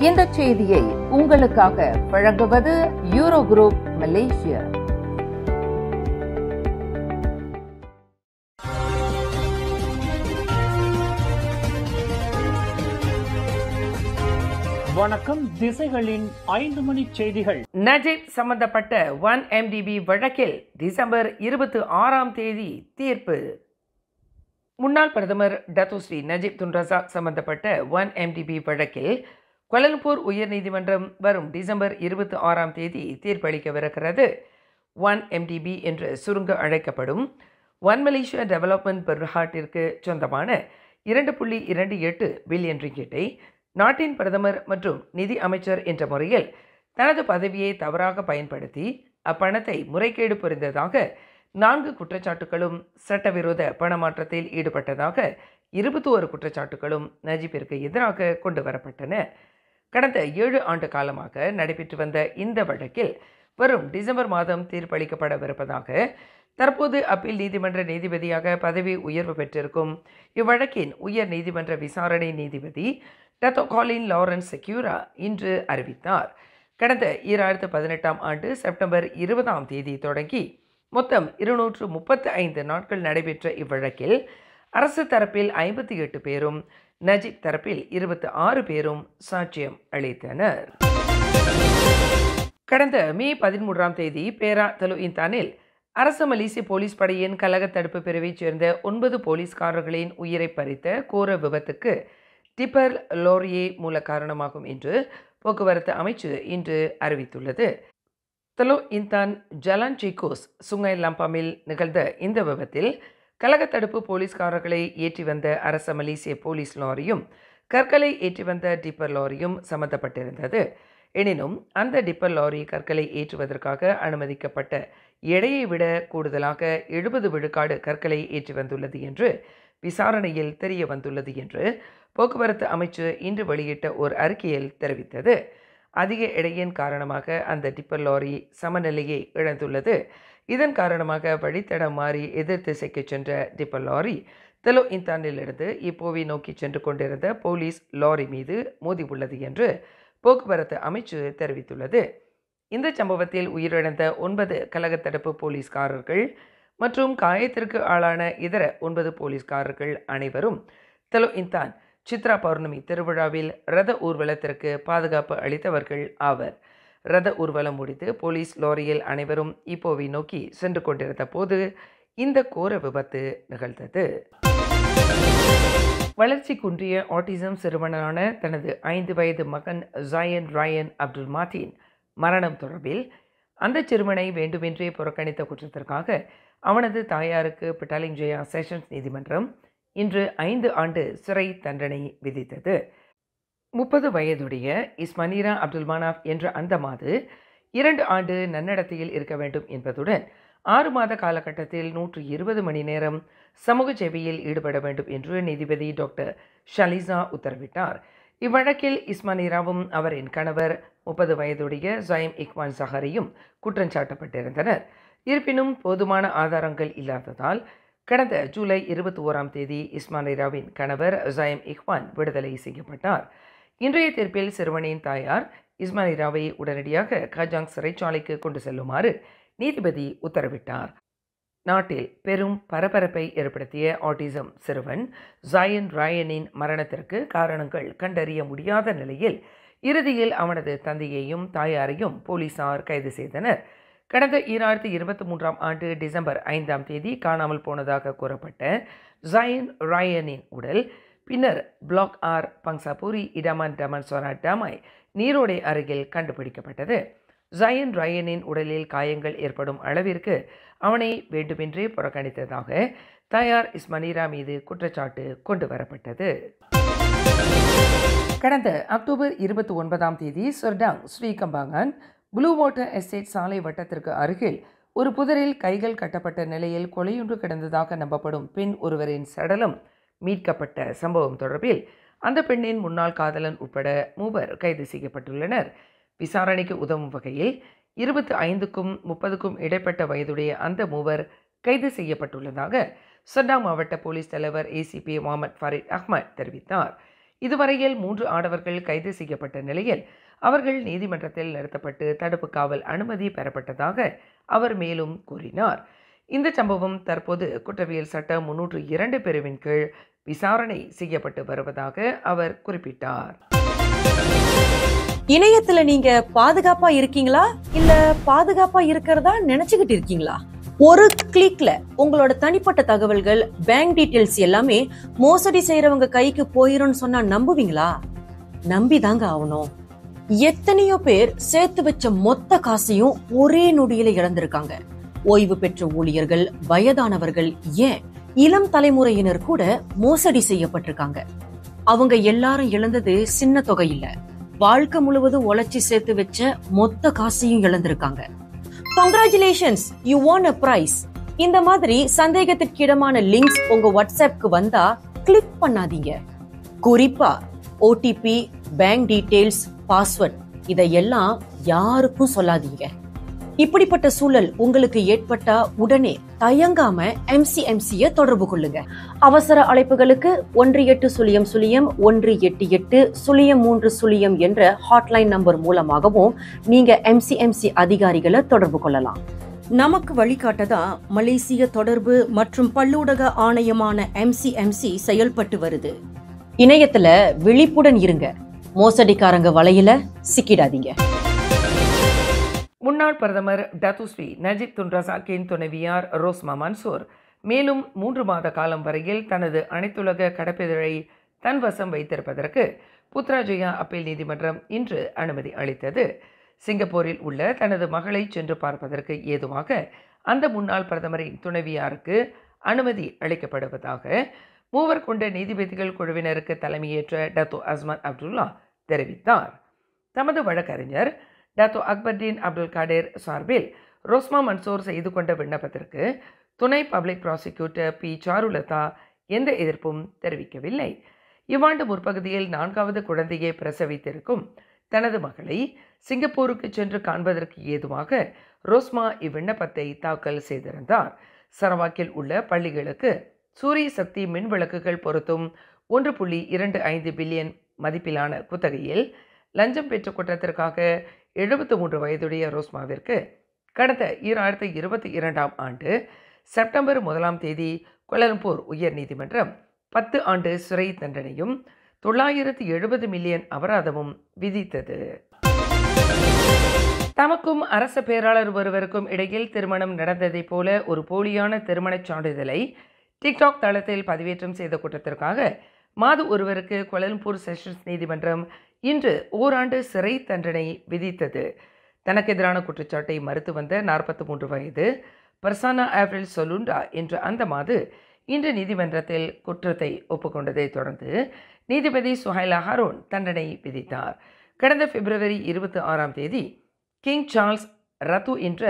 இந்த செய்தியை உங்களுக்காக வழங்குவது யூரோ குரூப் மலேசியா. வணக்கம். திசைகளின் 5 மணி செய்திகள். நஜீப் சம்பந்தப்பட்ட 1MDB வழக்கில் டிசம்பர் 26ஆம் தேதி தீர்ப்பு. முன்னாள் பிரதமர் டத்தோஸ்ரீ நஜீப் துன் ரசாக் சம்பந்தப்பட்ட 1MDB வழக்கில் கோலாலம்பூர் உயர்நீதிமன்றம் வரும் டிசம்பர் 26ஆம் தேதி தீர்ப்பளிக்கவிருக்கிறது. 1MDB என்று சுருங்க அழைக்கப்படும் ஒன் மலேசியா டெவலப்மெண்ட் பெர்ஹாட்டிற்கு சொந்தமான 2.28 பில்லியன் ரிங்கிட்டை நாட்டின் பிரதமர் மற்றும் நிதி அமைச்சர் என்ற முறையில் தனது பதவியை தவறாக பயன்படுத்தி அப்பணத்தை முறைகேடு புரிந்ததாக 4 குற்றச்சாட்டுகளும் சட்டவிரோத பணமாற்றத்தில் ஈடுபட்டதாக 21 குற்றச்சாட்டுகளும் நஜீப்பிற்கு எதிராக கொண்டு வரப்பட்டன. கடந்த 7 ஆண்டு காலமாக நடைபெற்று வந்த இந்த வழக்கில் வரும் டிசம்பர் மாதம் தீர்ப்பளிக்கப்படவிருப்பதாக தற்போது அப்பீல் நீதிமன்ற நீதிபதியாக பதவி உயர்வு பெற்றிருக்கும் இவ்வழக்கின் உயர் நீதிமன்ற விசாரணை நீதிபதி டத்தோ காலின் லாரன்ஸ் செக்யூரா இன்று அறிவித்தார். கடந்த 2018ஆம் ஆண்டு செப்டம்பர் 20ஆம் தேதி தொடங்கி மொத்தம் 235 நாட்கள் நடைபெற்ற இவ்வழக்கில் அரசு தரப்பில் 58 பேரும் நஜீப் தரப்பில் 26 பேரும் சாட்சியம் அளித்தனர். கடந்த மே 13ஆம் தேதி பேரா தலு இந்தானில் அரசு மலேசிய போலீஸ் படையின் கலக தடுப்பு பிரிவைச் சேர்ந்த 9 போலீஸ்காரர்களின் உயிரை பறித்த கோர விபத்துக்கு டிப்பர் லோரியே மூல காரணமாகும் என்று போக்குவரத்து அமைச்சு இன்று அறிவித்துள்ளது. தலோ இந்தான் ஜலான் சிகோஸ் சுங்கை லம்பாமில் நிகழ்ந்த இந்த விபத்தில் கலகத்தடுப்பு போலீஸ்காரர்களை ஏற்றி வந்த அரச மலேசிய போலீஸ் லாரியும் கற்களை ஏற்றி வந்த டிப்பர் லாரியும் சம்பந்தப்பட்டிருந்தது. எனினும் அந்த டிப்பர் லாரி கற்களை ஏற்றுவதற்காக அனுமதிக்கப்பட்ட எடையை விட கூடுதலாக 70 விழுக்காடு கற்களை ஏற்றி வந்துள்ளது என்று விசாரணையில் தெரிய வந்துள்ளது என்று போக்குவரத்து அமைச்சு இன்று வெளியிட்ட ஒரு அறிக்கையில் தெரிவித்தது. அதிக எடையின் காரணமாக அந்த டிப்பர் லாரி சமநிலையை இழந்துள்ளது. இதன் காரணமாக வழித்தடம் மாறி எதிர் திசைக்கு சென்ற டிப்பர் லாரி தலோ இந்தானிலிருந்து இப்போவை நோக்கி சென்று கொண்டிருந்த போலீஸ் லாரி மீது மோதி உள்ளது என்று போக்குவரத்து அமைச்சு தெரிவித்துள்ளது. இந்த சம்பவத்தில் உயிரிழந்த 9 கலகத்தடுப்பு போலீஸ்காரர்கள் மற்றும் காயத்திற்கு ஆளான இதர 9 போலீஸ்காரர்கள் அனைவரும் தலோ இந்தான் சித்ரா பௌர்ணமி திருவிழாவில் ரத ஊர்வலத்திற்கு பாதுகாப்பு அளித்தவர்கள் ஆவர். ரத ஊர்வலம் முடித்து போலீஸ் லாரியில் அனைவரும் இப்போவை நோக்கி சென்று கொண்டிருந்த போது இந்த கோர விபத்து நிகழ்ந்தது. வளர்ச்சி குன்றிய ஆட்டிசம் சிறுவனான தனது 5 வயது மகன் ஜாயன் ராயன் அப்துல் மாத்தீன் மரணம் தொடர்பில் அந்த சிறுவனை வேண்டுமென்றே புறக்கணித்த குற்றத்திற்காக அவனது தாயாருக்கு பிட்டாலிங் ஜெயா செஷன்ஸ் நீதிமன்றம் இன்று 5 ஆண்டு சிறை தண்டனை விதித்தது. 30 வயதுடைய இஸ்மானிரா அப்துல் மனாஃப் என்ற அந்த மாது 2 ஆண்டு நன்னடத்தையில் இருக்க வேண்டும் என்பதுடன் 6 மாத காலகட்டத்தில் 120 மணி நேரம் சமூக சேவையில் ஈடுபட வேண்டும் என்று நீதிபதி டாக்டர் ஷலிசா உத்தரவிட்டார். இவ்வழக்கில் இஸ்மானிராவும் அவரின் கணவர் 30 வயதுடைய ஜாயிம் இக்வான் சஹரையும் குற்றஞ்சாட்டப்பட்டிருந்தனர். இருப்பினும் போதுமான ஆதாரங்கள் இல்லாததால் கடந்த ஜூலை 21ஆம் தேதி இஸ்மானிராவின் கணவர் ஜாயிம் இக்வான் விடுதலை செய்யப்பட்டார். இன்றைய தீர்ப்பில் சிறுவனின் தாயார் இஸ்மானிராவை உடனடியாக கஜாங் சிறைச்சாலைக்கு கொண்டு செல்லுமாறு நீதிபதி உத்தரவிட்டார். நாட்டில் பெரும் பரபரப்பை ஏற்படுத்திய ஆட்டிசம் சிறுவன் ஜாயன் ராயனின் மரணத்திற்கு காரணங்கள் கண்டறிய முடியாத நிலையில் இறுதியில் அவனது தந்தையையும் தாயாரையும் போலீசார் கைது செய்தனர். கடந்த 2023ஆம் ஆண்டு டிசம்பர் 5ஆம் தேதி காணாமல் போனதாக கூறப்பட்ட ஜாயன் ராயனின் உடல் பின்னர் பிளாக் ஆர் பங்சாபூரி இடமான் டமன்சோரா டமாய் நீரோடை அருகில் கண்டுபிடிக்கப்பட்டது. ஜாயன் ராயனின் உடலில் காயங்கள் ஏற்படும் அளவிற்கு அவனை வேண்டுமென்றே புறக்கணித்ததாக தாயார் இஸ்மானிரா மீது குற்றச்சாட்டு கொண்டு வரப்பட்டது. கடந்த அக்டோபர் 29ஆம் தேதி சர்டாங் ஸ்ரீகம்பாங்கன் ப்ளூ வாட்டர் எஸ்டேட் சாலை வட்டத்திற்கு அருகில் ஒரு புதரில் கைகள் கட்டப்பட்ட நிலையில் கொலையுண்டு கிடந்ததாக நம்பப்படும் பெண் ஒருவரின் சடலம் மீட்கப்பட்ட சம்பவம் தொடர்பில் அந்த பெண்ணின் முன்னாள் காதலன் உட்பட 3 கைது செய்யப்பட்டுள்ளனர். விசாரணைக்கு உதவும் வகையில் 25க்கும் 30க்கும் இடைப்பட்ட வயதுடைய அந்த 3 கைது செய்யப்பட்டுள்ளதாக சர்டாங் மாவட்ட போலீஸ் தலைவர் ACP முகமது ஃபாரிட் அஹ்மத் தெரிவித்தார். இதுவரையில் 3 ஆடவர்கள் கைது செய்யப்பட்ட நிலையில் அவர்கள் நீதிமன்றத்தில் நிறுத்தப்பட்டு தடுப்பு காவல் அனுமதி பெறப்பட்டதாக அவர் மேலும் கூறினார். இந்த சம்பவம் தற்போது குற்றவியல் சட்டம் 302 பிரிவின் கீழ் விசாரணை செய்யப்பட்டு வருவதாக அவர் குறிப்பிட்டார். இணையத்துல நீங்க பாதுகாப்பா இருக்கீங்களா இல்ல பாதுகாப்பா இருக்கிறதா நினைச்சுக்கிட்டு இருக்கீங்களா? ஒரு கிளிக்ல உங்களோட தனிப்பட்ட தகவல்கள், பேங்க் டீடைல்ஸ் எல்லாமே மோசடி செய்யறவங்க கைக்கு போயிரும்னு சொன்னா நம்புவீங்களா? நம்பிதாங்க ஆகணும். எத்தனையோ பேர் சேர்த்து வச்ச மொத்த காசையும் ஒரே நொடியில இழந்திருக்காங்க. ஓய்வு பெற்ற ஊழியர்கள், வயதானவர்கள், ஏன் இளம் தலைமுறையினர் கூட மோசடி செய்யப்பட்டிருக்காங்க. அவங்க எல்லாரும் இழந்தது சின்ன தொகை இல்ல, வாழ்க்கை முழுவதும் உழைச்சி சேர்த்து வச்ச மொத்த காசையும் இழந்திருக்காங்க. Congratulations, you won a prize. இந்த மாதிரி சந்தேகத்திற்கு இடமான லிங்க்ஸ் உங்க வாட்ஸ்அப்க்கு வந்தா கிளிக் பண்ணாதீங்க. குறிப்பா ஓடிபி, பேங்க் டீடைல்ஸ், பாஸ்வேர்ட் இதையெல்லாம் யாருக்கும் சொல்லாதீங்க. இப்படிப்பட்ட சூழல் உங்களுக்கு ஏற்பட்டா உடனே தயங்காம MCMC தொடர்பு கொள்ளுங்க. அவசர அழைப்புகளுக்கு 1800-188-030 என்ற ஹாட்லைன் நம்பர் மூலமாகவும் நீங்க MCMC அதிகாரிகளை தொடர்பு கொள்ளலாம். நமக்கு வழிகாட்டதா மலேசிய தொடர்பு மற்றும் பல்லூடக ஆணையமான MCMC செயல்பட்டு வருது. இணையத்துல விழிப்புடன் இருங்க, மோசடிக்காரங்க வலையில சிக்கிடாதீங்க. முன்னாள் பிரதமர் டத்துஸ்ரீ நஜீப் துன் ரசாக்கின் துணைவியார் ரோஸ்மா மன்சூர் மேலும் 3 மாத காலம் வரையில் தனது அனைத்துலக கடப்பிதழை தன் வசம் வைத்திருப்பதற்கு புத்ராஜயா அப்பீல் நீதிமன்றம் இன்று அனுமதி அளித்தது. சிங்கப்பூரில் உள்ள தனது மகளை சென்று பார்ப்பதற்கு ஏதுவாக அந்த முன்னாள் பிரதமரின் துணைவியாருக்கு அனுமதி அளிக்கப்படுவதாக 3 கொண்ட நீதிபதிகள் குழுவினருக்கு தலைமையேற்ற டத்தோ அஸ்மான் அப்துல்லா தெரிவித்தார். தமது வழக்கறிஞர் டத்தோ அக்பர்தீன் அப்துல் காடேர் சார்பில் ரோஸ்மா மன்சூர் செய்து கொண்ட விண்ணப்பத்திற்கு துணை பப்ளிக் ப்ராசிக்யூட்டர் பி சாருலதா எந்த எதிர்ப்பும் தெரிவிக்கவில்லை. இவ்வாண்டு முற்பகுதியில் 4வது குழந்தையை பிரசவித்திருக்கும் தனது மகளை சிங்கப்பூருக்கு சென்று காண்பதற்கு ஏதுவாக ரோஸ்மா இவ்விண்ணப்பத்தை தாக்கல் செய்திருந்தார். சரவாக்கில் உள்ள பள்ளிகளுக்கு சூரிய சக்தி மின் விளக்குகள் பொருத்தும் 1.25 பில்லியன் மதிப்பிலான குத்தகையில் லஞ்சம் பெற்ற குற்றத்திற்காக 73 வயதுடைய ரோஸ்மாவிற்கு கடந்த 2022ஆம் ஆண்டு செப்டம்பர் 1ஆம் தேதி கோலாலம்பூர் உயர் நீதிமன்றம் 10 ஆண்டு சிறை தண்டனையும் 970 மில்லியன் அபராதமும் விதித்தது. தமக்கும் அரச பேராளர் ஒருவருக்கும் இடையில் திருமணம் நடந்ததை போல ஒரு போலியான திருமணச் சான்றிதழை டிக்டாக் தளத்தில் பதிவேற்றம் செய்த குற்றத்திற்காக மாது ஒருவருக்கு கோலாலம்பூர் செஷன்ஸ் நீதிமன்றம் இன்று ஓராண்டு சிறை தண்டனை விதித்தது. தனக்கு எதிரான குற்றச்சாட்டை மறுத்து வந்த 43 வயது பர்சானா ஆப்ரில் சொலுண்டா என்ற அந்த மாது இன்று நீதிமன்றத்தில் குற்றத்தை ஒப்புக்கொண்டதை தொடர்ந்து நீதிபதி சுஹைலா ஹாரூன் தண்டனை விதித்தார். கடந்த பிப்ரவரி 26ஆம் தேதி கிங் சார்ல்ஸ் ரத்து என்ற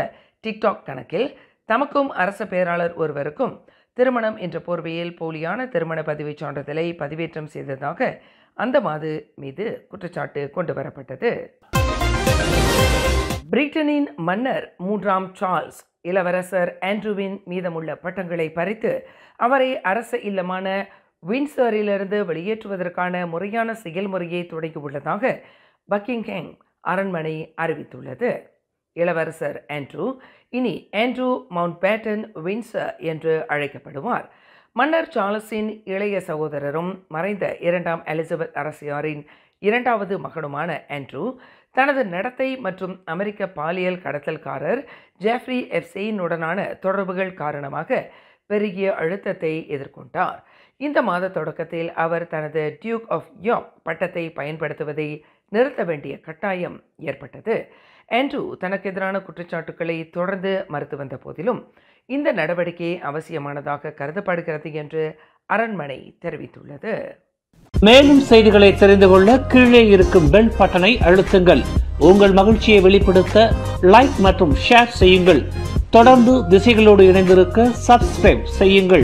டிக்டாக் கணக்கில் தமக்கும் அரச பேராளர் ஒருவருக்கும் திருமணம் என்ற போர்வையில் போலியான திருமண பதிவு சான்றிதழை பதிவேற்றம் செய்ததாக அந்த மாது மீது குற்றச்சாட்டு கொண்டு வரப்பட்டது. பிரிட்டனின் மன்னர் 3ஆம் சார்ல்ஸ் இளவரசர் ஆண்ட்ரூவின் மீதமுள்ள பட்டங்களை பறித்து அவரை அரச இல்லமான வின்சரிலிருந்து வெளியேற்றுவதற்கான முறையான செயல்முறையை தொடங்கியுள்ளதாக பக்கிங்ஹாம் அரண்மனை அறிவித்துள்ளது. இளவரசர் ஆண்ட்ரூ இனி ஆண்ட்ரூ மவுண்ட்பேட்டன் வின்சர் என்று அழைக்கப்படுவார். மன்னர் சார்லஸின் இளைய சகோதரரும் மறைந்த 2ஆம் எலிசபெத் அரசியாரின் 2வது மகனுமான ஆண்ட்ரூ தனது நடத்தை மற்றும் அமெரிக்க பாலியல் கடத்தல்காரர் ஜெஃப்ரி எப்ஸ்டெயினுடனான தொடர்புகள் காரணமாக பெருகிய அழுத்தத்தை எதிர்கொண்டார். இந்த மாத தொடக்கத்தில் அவர் தனது டியூக் ஆஃப் யார்க் பட்டத்தை பயன்படுத்துவதை நிறுத்த வேண்டிய கட்டாயம் ஏற்பட்டது. ஆண்ட்ரூ தனக்கு எதிரான குற்றச்சாட்டுக்களை தொடர்ந்து மறுத்து வந்த போதிலும் இந்த நடவடிக்கை அவசியமானதாக கருதப்படுகிறது என்று அரண்மனை தெரிவித்துள்ளது. மேலும் செய்திகளை தெரிந்து கொள்ள கீழே இருக்கும் பெல் பட்டனை அழுத்துங்கள். உங்கள் மகிழ்ச்சியை வெளிப்படுத்த லைக் மற்றும் ஷேர் செய்யுங்கள். தொடர்ந்து திசைகளோடு இணைந்திருக்க சப்ஸ்கிரைப் செய்யுங்கள்.